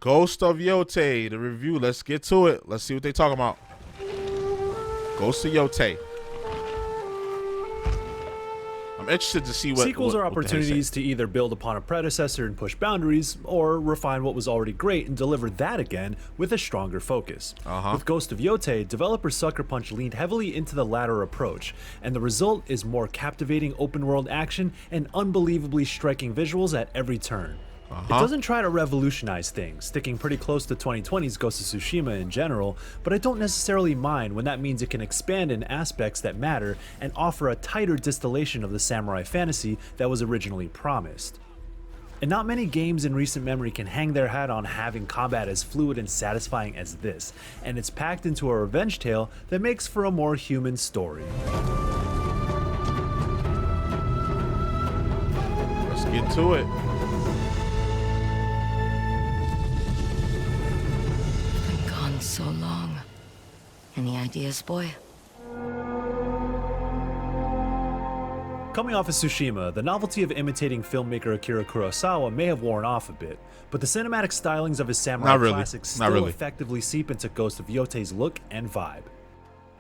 Ghost of Yotei, the review. Let's get to it. Let's see what they talking about. Ghost of Yotei. I'm interested to see what sequels are opportunities to either build upon a predecessor and push boundaries, or refine what was already great and deliver that again with a stronger focus. With Ghost of Yotei, developer Sucker Punch leaned heavily into the latter approach, and the result is more captivating open-world action and unbelievably striking visuals at every turn. It doesn't try to revolutionize things, sticking pretty close to 2020's Ghost of Tsushima in general, but I don't necessarily mind when that means it can expand in aspects that matter and offer a tighter distillation of the samurai fantasy that was originally promised. And not many games in recent memory can hang their hat on having combat as fluid and satisfying as this, and it's packed into a revenge tale that makes for a more human story. Let's get to it. So long. Any ideas, boy? Coming off of Tsushima, the novelty of imitating filmmaker Akira Kurosawa may have worn off a bit, but the cinematic stylings of his samurai classics still effectively seep into Ghost of Yotei's look and vibe.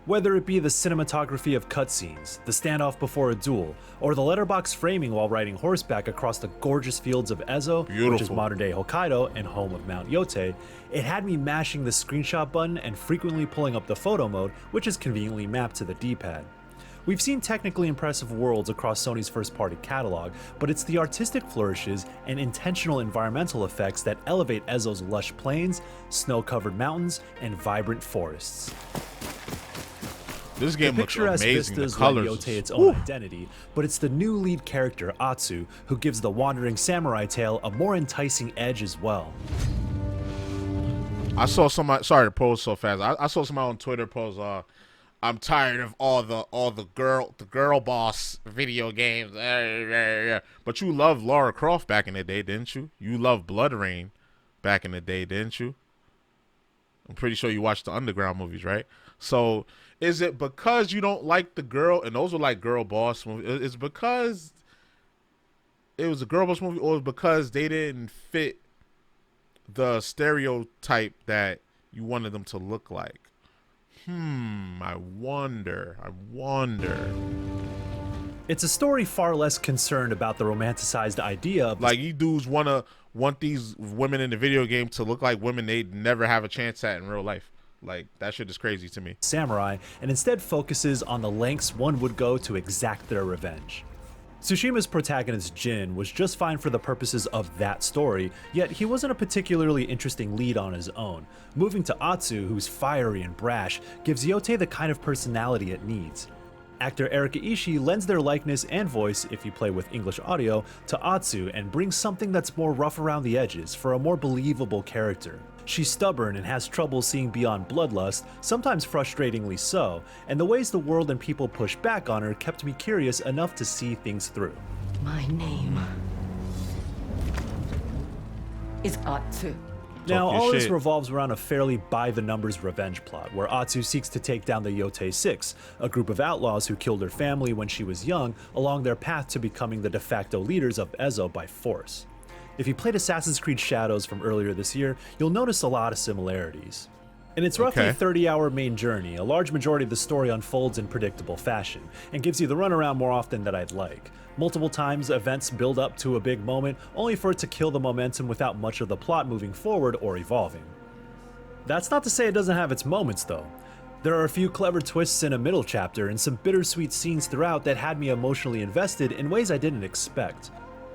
Whether it be the cinematography of cutscenes, the standoff before a duel, or the letterbox framing while riding horseback across the gorgeous fields of Ezo, which is modern-day Hokkaido and home of Mount Yotei, it had me mashing the screenshot button and frequently pulling up the photo mode, which is conveniently mapped to the D-pad. We've seen technically impressive worlds across Sony's first-party catalog, but it's the artistic flourishes and intentional environmental effects that elevate Ezo's lush plains, snow-covered mountains, and vibrant forests. This game looks amazing. The colors. Yotei its own identity, but it's the new lead character, Atsu, who gives the wandering samurai tale a more enticing edge as well. I saw somebody. Sorry to post so fast. I saw somebody on Twitter post. I'm tired of all the girl boss video games. But you loved Lara Croft back in the day, didn't you? You loved Blood Rain back in the day, didn't you? I'm pretty sure you watched the Underground movies, right? So is it because you don't like the girl, and those were like girl boss movies? Is because it was a girl boss movie, or because they didn't fit the stereotype that you wanted them to look like? I wonder. It's a story far less concerned about the romanticized idea of like you dudes want these women in the video game to look like women they'd never have a chance at in real life. Like, that shit is crazy to me. Samurai, and instead focuses on the lengths one would go to exact their revenge. Tsushima's protagonist Jin was just fine for the purposes of that story, yet he wasn't a particularly interesting lead on his own. Moving to Atsu, who's fiery and brash, gives Yotei the kind of personality it needs. Actor Erika Ishii lends their likeness and voice, if you play with English audio, to Atsu and brings something that's more rough around the edges for a more believable character. She's stubborn and has trouble seeing beyond bloodlust, sometimes frustratingly so, and the ways the world and people push back on her kept me curious enough to see things through. My name is Atsu. Now, all this revolves around a fairly by-the-numbers revenge plot, where Atsu seeks to take down the Yotei Six, a group of outlaws who killed her family when she was young, along their path to becoming the de facto leaders of Ezo by force. If you played Assassin's Creed Shadows from earlier this year, you'll notice a lot of similarities. In its roughly 30-hour main journey, a large majority of the story unfolds in predictable fashion, and gives you the runaround more often than I'd like. Multiple times, events build up to a big moment, only for it to kill the momentum without much of the plot moving forward or evolving. That's not to say it doesn't have its moments, though. There are a few clever twists in a middle chapter, and some bittersweet scenes throughout that had me emotionally invested in ways I didn't expect.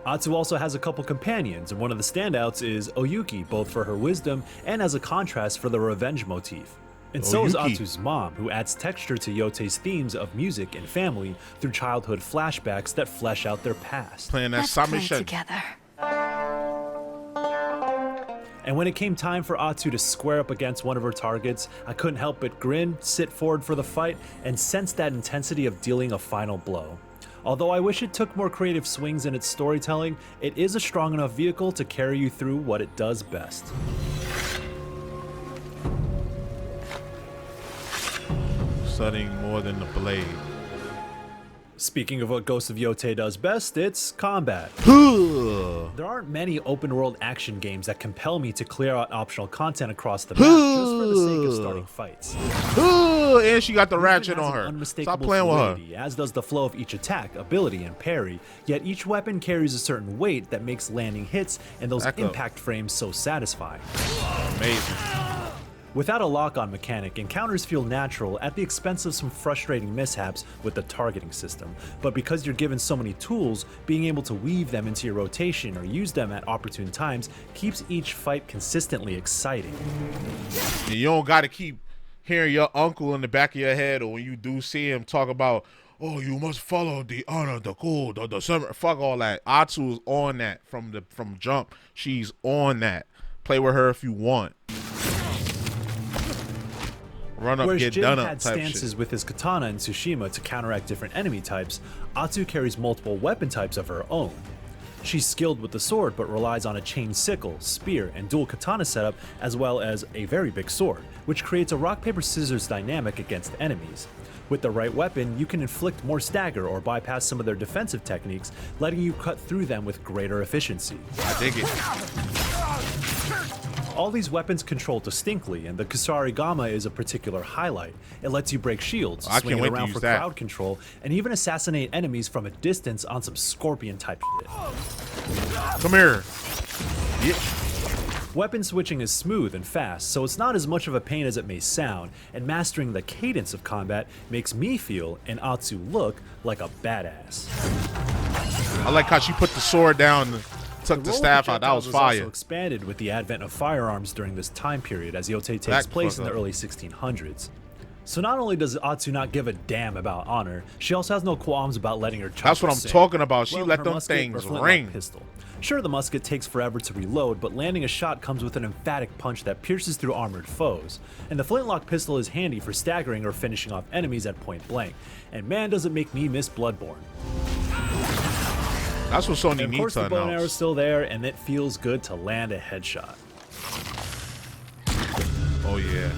Atsu also has a couple companions, and one of the standouts is Oyuki, both for her wisdom and as a contrast for the revenge motif. And so is Atsu's mom, who adds texture to Yotei's themes of music and family through childhood flashbacks that flesh out their past. Let's play together. And when it came time for Atsu to square up against one of her targets, I couldn't help but grin, sit forward for the fight, and sense that intensity of dealing a final blow. Although I wish it took more creative swings in its storytelling, it is a strong enough vehicle to carry you through what it does best. Studying more than the blade. Speaking of what Ghost of Yotei does best, it's combat. There aren't many open-world action games that compel me to clear out optional content across the map just for the sake of starting fights. And she got the ratchet on her. Stop playing with her. As does the flow of each attack, ability, and parry, yet each weapon carries a certain weight that makes landing hits and those impact frames so satisfying. Amazing. Without a lock-on mechanic, encounters feel natural at the expense of some frustrating mishaps with the targeting system, but because you're given so many tools, being able to weave them into your rotation or use them at opportune times keeps each fight consistently exciting. And you don't gotta keep hearing your uncle in the back of your head, or when you do see him talk about, oh, you must follow the honor, the code, the summer. Fuck all that. Atsu is on that from jump. She's on that. Play with her if you want. Run up, whereas get Jin done up had type stances shit. with his katana in Tsushima to counteract different enemy types, Atsu carries multiple weapon types of her own. She's skilled with the sword but relies on a chain sickle, spear, and dual katana setup, as well as a very big sword, which creates a rock-paper-scissors dynamic against enemies. With the right weapon, you can inflict more stagger or bypass some of their defensive techniques, letting you cut through them with greater efficiency. I dig it. All these weapons control distinctly, and the Kusarigama is a particular highlight. It lets you break shields, swing it around for crowd control, and even assassinate enemies from a distance on some Scorpion-type shit. Come here. Yeah. Weapon switching is smooth and fast, so it's not as much of a pain as it may sound, and mastering the cadence of combat makes me feel, and Atsu look, like a badass. I like how she put the sword down and took the staff out. That was fire. Also expanded with the advent of firearms during this time period, as Yotei takes place in the early 1600s. So not only does Atsu not give a damn about honor, she also has no qualms about letting her chopper That's what I'm sing. talking about. She Well, let her them musket or things flintlock ring. Pistol. Sure, the musket takes forever to reload, but landing a shot comes with an emphatic punch that pierces through armored foes. And the flintlock pistol is handy for staggering or finishing off enemies at point blank. And man, does it make me miss Bloodborne. That's what Sony And of needs course, to the bow and arrow is announce. still there, and it feels good to land a headshot. Oh yeah.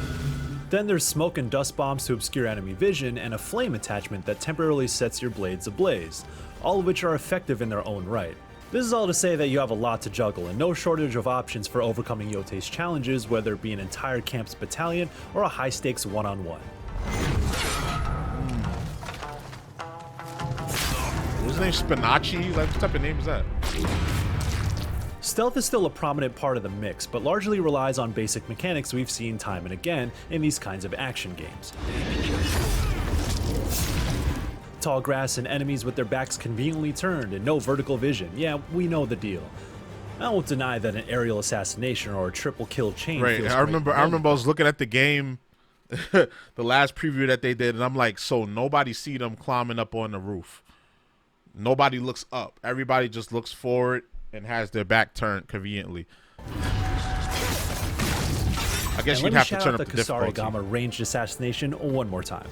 Then there's smoke and dust bombs to obscure enemy vision, and a flame attachment that temporarily sets your blades ablaze, all of which are effective in their own right. This is all to say that you have a lot to juggle, and no shortage of options for overcoming Yotei's challenges, whether it be an entire camp's battalion or a high-stakes one-on-one. What's his name? Spinachi? Like, what type of name is that? Stealth is still a prominent part of the mix, but largely relies on basic mechanics we've seen time and again in these kinds of action games. Tall grass and enemies with their backs conveniently turned and no vertical vision. Yeah, we know the deal. I won't deny that an aerial assassination or a triple kill chain Right. feels I remember I was looking at the game, the last preview that they did, and I'm like, so nobody see them climbing up on the roof. Nobody looks up. Everybody just looks forward and has their back turned conveniently. I guess you'd have to turn up the difficulty. Kusarigama ranged assassination one more time.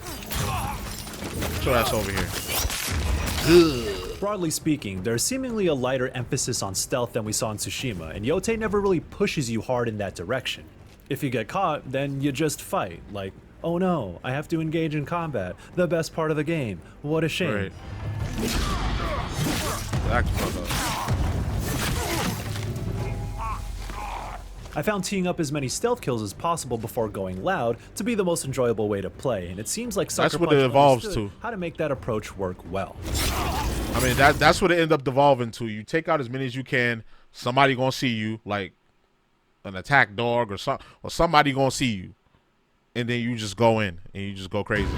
Show that's over here. Broadly speaking, there's seemingly a lighter emphasis on stealth than we saw in Tsushima, and Yotei never really pushes you hard in that direction. If you get caught, then you just fight, like, oh no, I have to engage in combat, the best part of the game, what a shame. Right. Back the fuck up. I found teeing up as many stealth kills as possible before going loud to be the most enjoyable way to play, and it seems like Sucker That's what Punch it evolves understood to. how to make that approach work well. I mean, that's what it ended up devolving to. You take out as many as you can. Somebody gonna see you, like an attack dog or somebody gonna see you, and then you just go in and you just go crazy.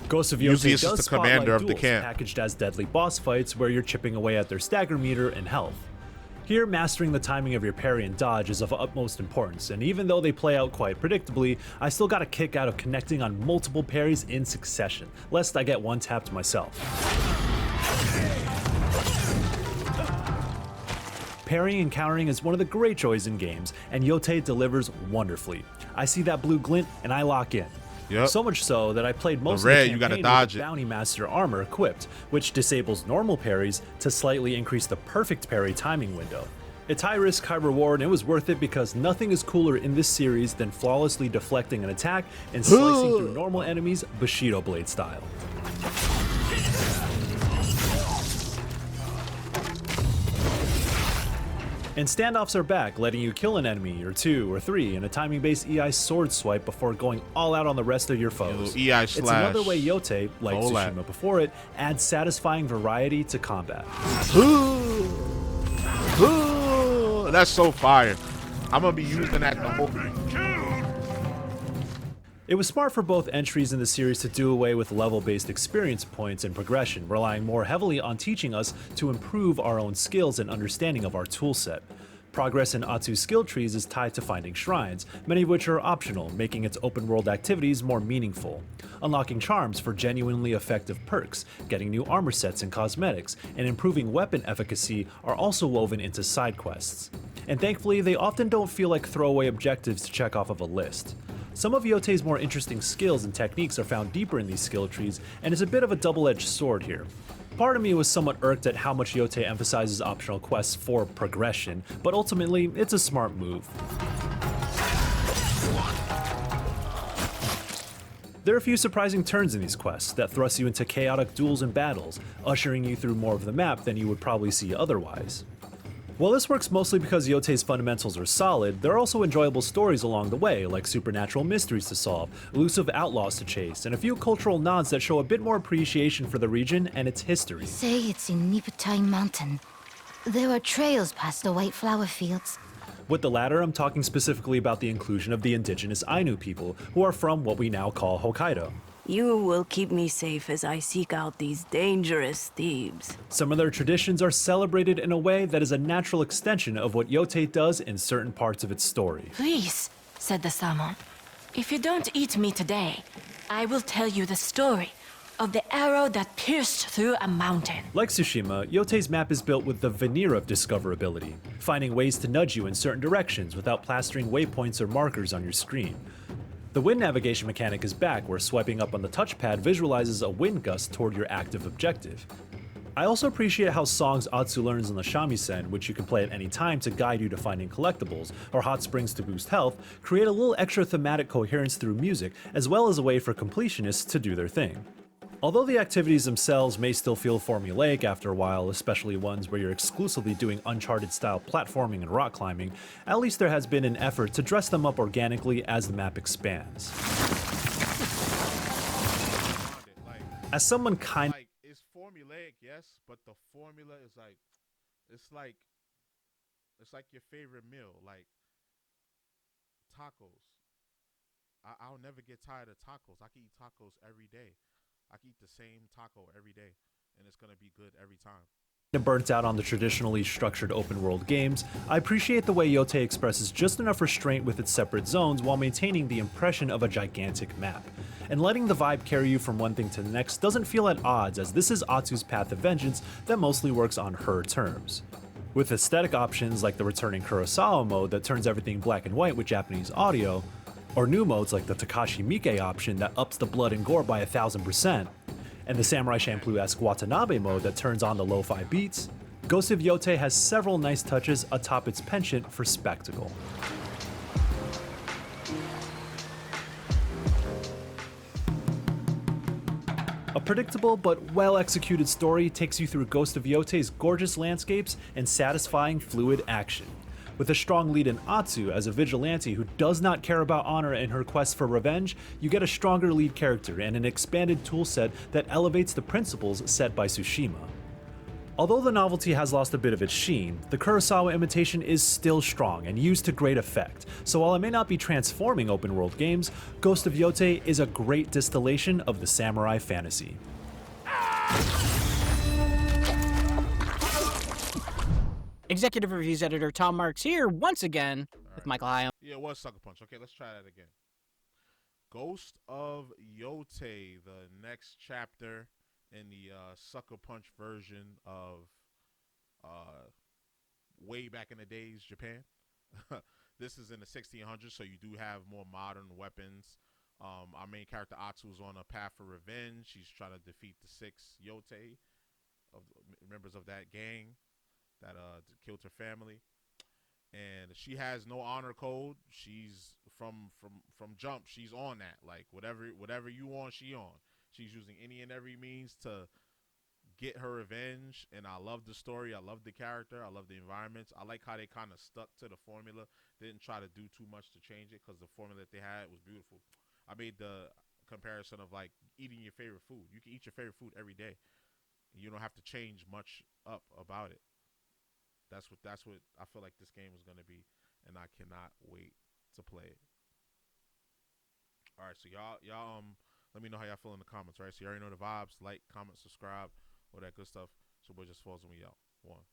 Ghost of Usually Yotei it's just does the commander spotlight of the duels camp. packaged as deadly boss fights where you're chipping away at their stagger meter and health. Here, mastering the timing of your parry and dodge is of utmost importance, and even though they play out quite predictably, I still got a kick out of connecting on multiple parries in succession, lest I get one tapped myself. Parrying and countering is one of the great joys in games, and Yotei delivers wonderfully. I see that blue glint and I lock in. Yep. So much so that I played most red, of the you gotta campaign dodge with it. Bounty Master armor equipped, which disables normal parries to slightly increase the perfect parry timing window. It's high risk, high reward, and it was worth it because nothing is cooler in this series than flawlessly deflecting an attack and slicing through normal enemies Bushido Blade style. And standoffs are back, letting you kill an enemy or two or three in a timing-based EI sword swipe before going all out on the rest of your foes. EI it's another way Yotei, like Tsushima before it, adds satisfying variety to combat. That's so fire. I'm gonna be using that the whole. It was smart for both entries in the series to do away with level-based experience points and progression, relying more heavily on teaching us to improve our own skills and understanding of our toolset. Progress in Atsu's skill trees is tied to finding shrines, many of which are optional, making its open-world activities more meaningful. Unlocking charms for genuinely effective perks, getting new armor sets and cosmetics, and improving weapon efficacy are also woven into side quests. And thankfully, they often don't feel like throwaway objectives to check off of a list. Some of Yotei's more interesting skills and techniques are found deeper in these skill trees, and is a bit of a double-edged sword here. Part of me was somewhat irked at how much Yotei emphasizes optional quests for progression, but ultimately, it's a smart move. There are a few surprising turns in these quests that thrust you into chaotic duels and battles, ushering you through more of the map than you would probably see otherwise. While this works mostly because Yotei's fundamentals are solid, there are also enjoyable stories along the way, like supernatural mysteries to solve, elusive outlaws to chase, and a few cultural nods that show a bit more appreciation for the region and its history. Say it's in Nipatine Mountain. There are trails past the white flower fields. With the latter, I'm talking specifically about the inclusion of the indigenous Ainu people, who are from what we now call Hokkaido. You will keep me safe as I seek out these dangerous thieves. Some of their traditions are celebrated in a way that is a natural extension of what Yotei does in certain parts of its story. Please, said the salmon, if you don't eat me today, I will tell you the story of the arrow that pierced through a mountain. Like Tsushima, Yotei's map is built with the veneer of discoverability, finding ways to nudge you in certain directions without plastering waypoints or markers on your screen. The wind navigation mechanic is back, where swiping up on the touchpad visualizes a wind gust toward your active objective. I also appreciate how songs Atsu learns on the shamisen, which you can play at any time to guide you to finding collectibles, or hot springs to boost health, create a little extra thematic coherence through music, as well as a way for completionists to do their thing. Although the activities themselves may still feel formulaic after a while, especially ones where you're exclusively doing Uncharted-style platforming and rock climbing, at least there has been an effort to dress them up organically as the map expands. As someone kind Like, it's formulaic, yes, but the formula is like, it's like your favorite meal, like tacos. I'll never get tired of tacos. I can eat tacos every day. I can eat the same taco every day, and it's gonna be good every time. burnt out on the traditionally structured open world games, I appreciate the way Yotei expresses just enough restraint with its separate zones while maintaining the impression of a gigantic map. And letting the vibe carry you from one thing to the next doesn't feel at odds, as this is Atsu's path of vengeance that mostly works on her terms. With aesthetic options like the returning Kurosawa mode that turns everything black and white with Japanese audio, or new modes like the Takashi Miike option that ups the blood and gore by 1000%, and the Samurai Champloo-esque Watanabe mode that turns on the lo-fi beats, Ghost of Yotei has several nice touches atop its penchant for spectacle. A predictable but well-executed story takes you through Ghost of Yotei's gorgeous landscapes and satisfying fluid action. With a strong lead in Atsu as a vigilante who does not care about honor in her quest for revenge, you get a stronger lead character and an expanded toolset that elevates the principles set by Tsushima. Although the novelty has lost a bit of its sheen, the Kurosawa imitation is still strong and used to great effect, so while it may not be transforming open world games, Ghost of Yotei is a great distillation of the samurai fantasy. Executive Reviews editor Tom Marks here once again with Michael Hyam. Yeah, it was Sucker Punch. Okay, let's try that again. Ghost of Yotei, the next chapter in the Sucker Punch version of way back in the days, Japan. This is in the 1600s, so you do have more modern weapons. Our main character Atsu is on a path for revenge. She's trying to defeat the 6 Yotei, of members of that gang that killed her family. and she has no honor code. She's from jump. She's on that. Like whatever you on, she on. She's using any and every means to get her revenge. And I love the story. I love the character. I love the environments. I like how they kind of stuck to the formula. They didn't try to do too much to change it because the formula that they had was beautiful. I made the comparison of like eating your favorite food. You can eat your favorite food every day. You don't have to change much up about it. That's what I feel like this game is gonna be, and I cannot wait to play it. All right, so y'all let me know how y'all feel in the comments. Right, so you already know the vibes. Like, comment, subscribe, all that good stuff. So boy, just falls and we out. One.